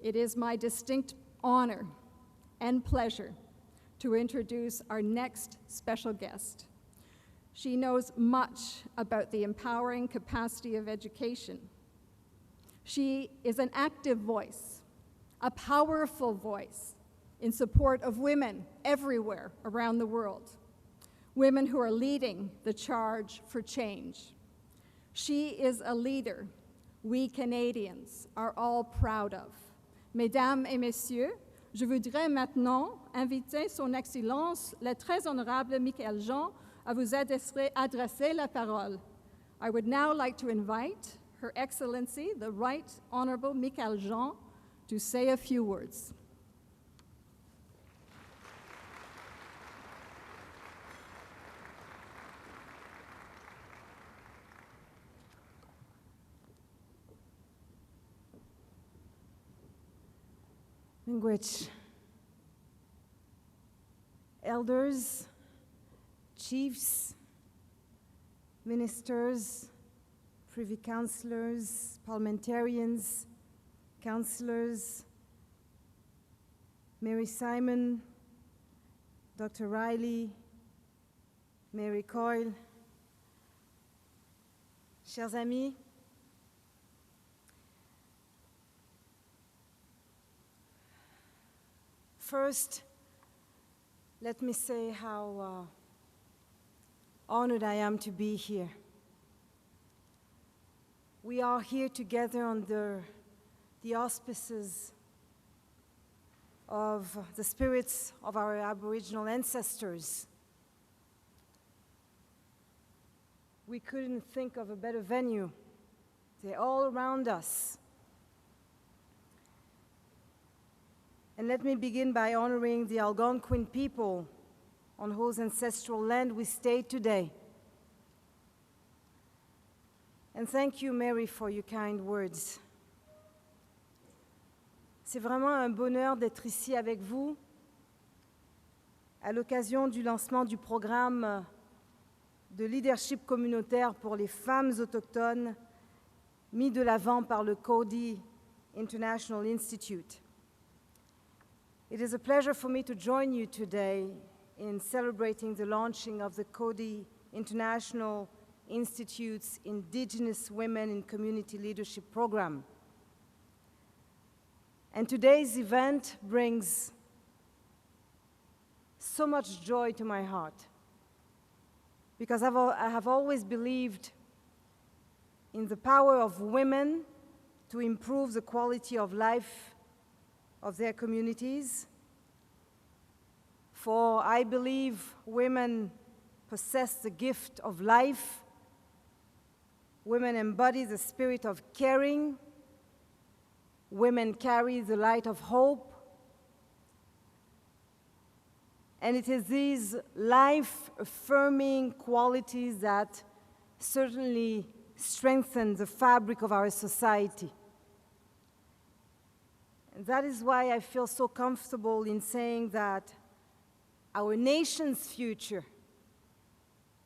It is my distinct honor and pleasure to introduce our next special guest. She knows much about the empowering capacity of education. She is an active voice, a powerful voice in support of women everywhere around the world, women who are leading the charge for change. She is a leader we Canadians are all proud of. Mesdames et messieurs, je voudrais maintenant inviter Son Excellence, la très honorable Michaëlle Jean, à vous adresser la parole. I would now like to invite Her Excellency, the Right Honorable Michaëlle Jean, to say a few words. Language. Elders, chiefs, ministers, privy councillors, parliamentarians, councillors, Mary Simon, Dr. Riley, Mary Coyle, chers amis, first, let me say how honored I am to be here. We are here together under the auspices of the spirits of our Aboriginal ancestors. We couldn't think of a better venue. They're all around us. And let me begin by honoring the Algonquin people on whose ancestral land we stay today. And thank you, Mary, for your kind words. C'est vraiment un bonheur d'être ici avec vous à l'occasion du lancement du programme de leadership communautaire pour les femmes autochtones mis de l'avant par le Coady International Institute. It is a pleasure for me to join you today in celebrating the launching of the Coady International Institute's Indigenous Women in Community Leadership Program. And today's event brings so much joy to my heart because I have always believed in the power of women to improve the quality of life of their communities. For I believe women possess the gift of life. Women embody the spirit of caring. Women carry the light of hope. And it is these life-affirming qualities that certainly strengthen the fabric of our society. And that is why I feel so comfortable in saying that our nation's future,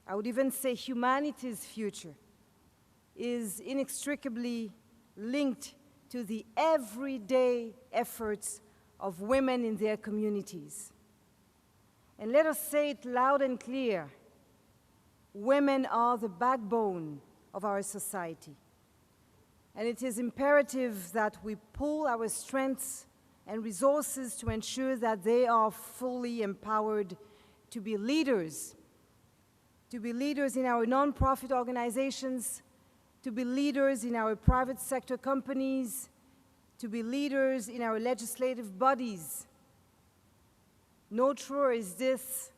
I would even say humanity's future, is inextricably linked to the everyday efforts of women in their communities. And let us say it loud and clear, women are the backbone of our society. And it is imperative that we pool our strengths and resources to ensure that they are fully empowered to be leaders in our nonprofit organizations, to be leaders in our private sector companies, to be leaders in our legislative bodies. No truer is this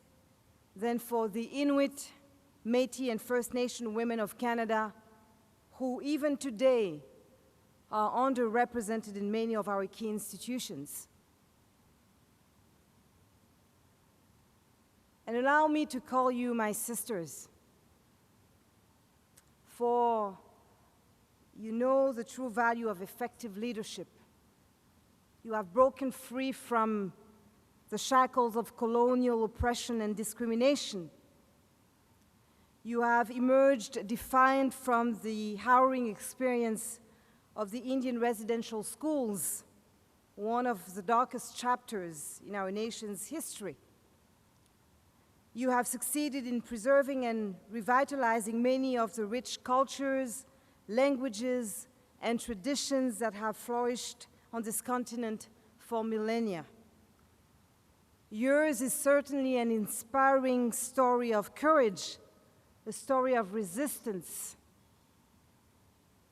than for the Inuit, Métis, and First Nation women of Canada, who even today are underrepresented in many of our key institutions. And allow me to call you my sisters, for you know the true value of effective leadership. You have broken free from the shackles of colonial oppression and discrimination. You have emerged defiant from the harrowing experience of the Indian residential schools, one of the darkest chapters in our nation's history. You have succeeded in preserving and revitalizing many of the rich cultures, languages, and traditions that have flourished on this continent for millennia. Yours is certainly an inspiring story of courage, a story of resistance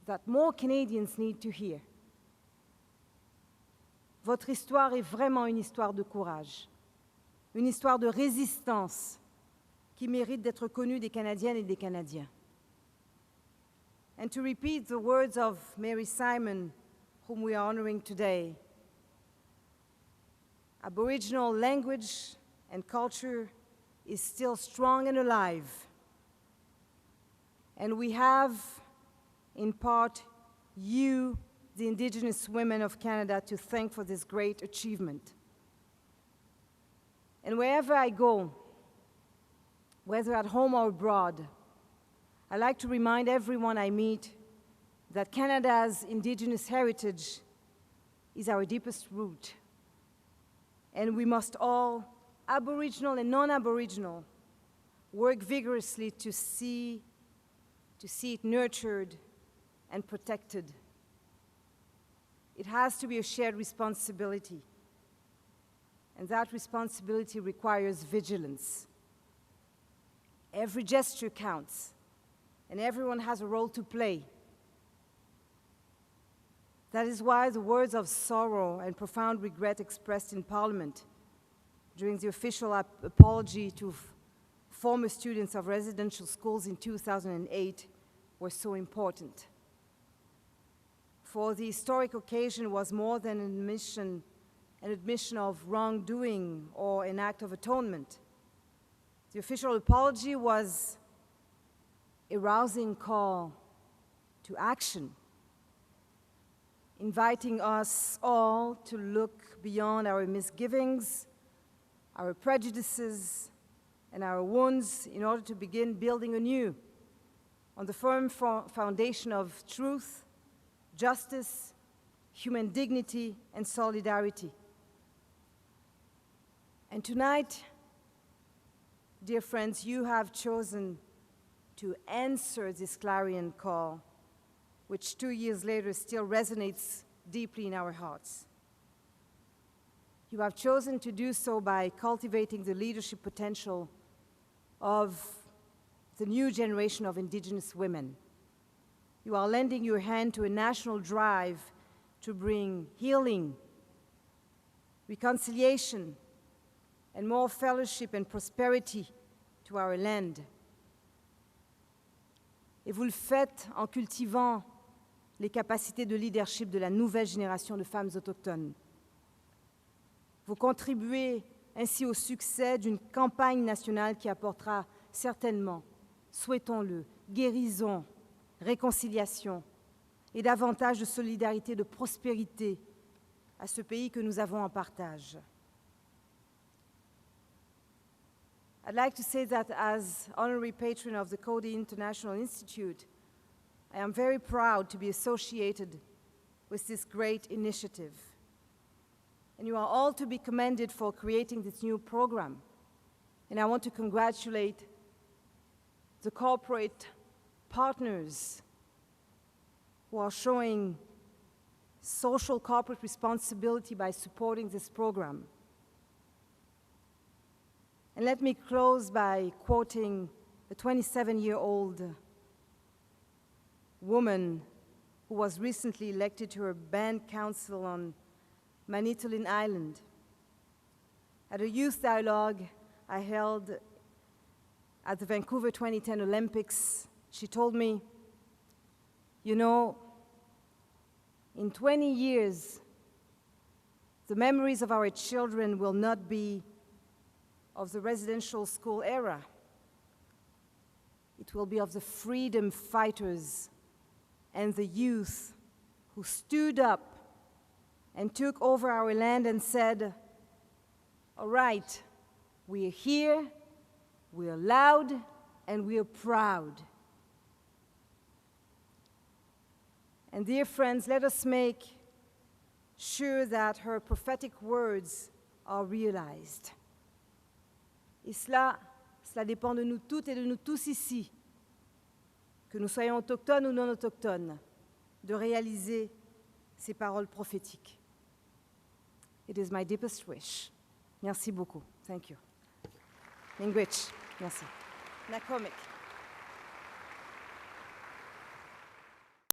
that more Canadians need to hear. Votre histoire est vraiment une histoire de courage, une histoire de résistance qui mérite d'être connue des Canadiennes et des Canadiens. And to repeat the words of Mary Simon, whom we are honoring today, Aboriginal language and culture is still strong and alive. And we have, in part, you, the Indigenous women of Canada, to thank for this great achievement. And wherever I go, whether at home or abroad, I like to remind everyone I meet that Canada's Indigenous heritage is our deepest root. And we must all, Aboriginal and non-Aboriginal, work vigorously to see it nurtured and protected. It has to be a shared responsibility. And that responsibility requires vigilance. Every gesture counts, and everyone has a role to play. That is why the words of sorrow and profound regret expressed in Parliament during the official apology to former students of residential schools in 2008 were so important. For the historic occasion was more than an admission of wrongdoing or an act of atonement. The official apology was a rousing call to action, inviting us all to look beyond our misgivings, our prejudices, and our wounds in order to begin building anew on the firm foundation of truth, justice, human dignity, and solidarity. And tonight, dear friends, you have chosen to answer this clarion call, which 2 years later still resonates deeply in our hearts. You have chosen to do so by cultivating the leadership potential of the new generation of Indigenous women. You are lending your hand to a national drive to bring healing, reconciliation, and more fellowship and prosperity to our land. Et vous le faites en cultivant les capacités de leadership de la nouvelle génération de femmes autochtones. Vous contribuez ainsi au succès d'une campagne nationale qui apportera certainement, souhaitons-le, guérison, réconciliation et davantage de solidarité, de prospérité à ce pays que nous avons en partage. I'd like to say that as honorary patron of the Coady International Institute, I am very proud to be associated with this great initiative. And you are all to be commended for creating this new program. And I want to congratulate the corporate partners who are showing social corporate responsibility by supporting this program. And let me close by quoting a 27-year-old woman who was recently elected to her band council on Manitoulin Island. At a youth dialogue I held at the Vancouver 2010 Olympics, she told me, you know, in 20 years, the memories of our children will not be of the residential school era. It will be of the freedom fighters and the youth who stood up and took over our land and said, all right, we're here, we're loud, and we're proud. And dear friends, let us make sure that her prophetic words are realized. Et cela dépend de nous toutes et de nous tous ici, que nous soyons autochtones ou non autochtones, de réaliser ces paroles prophétiques. It is my deepest wish. Merci beaucoup. Thank you. Mingwich. Merci. Nakomik.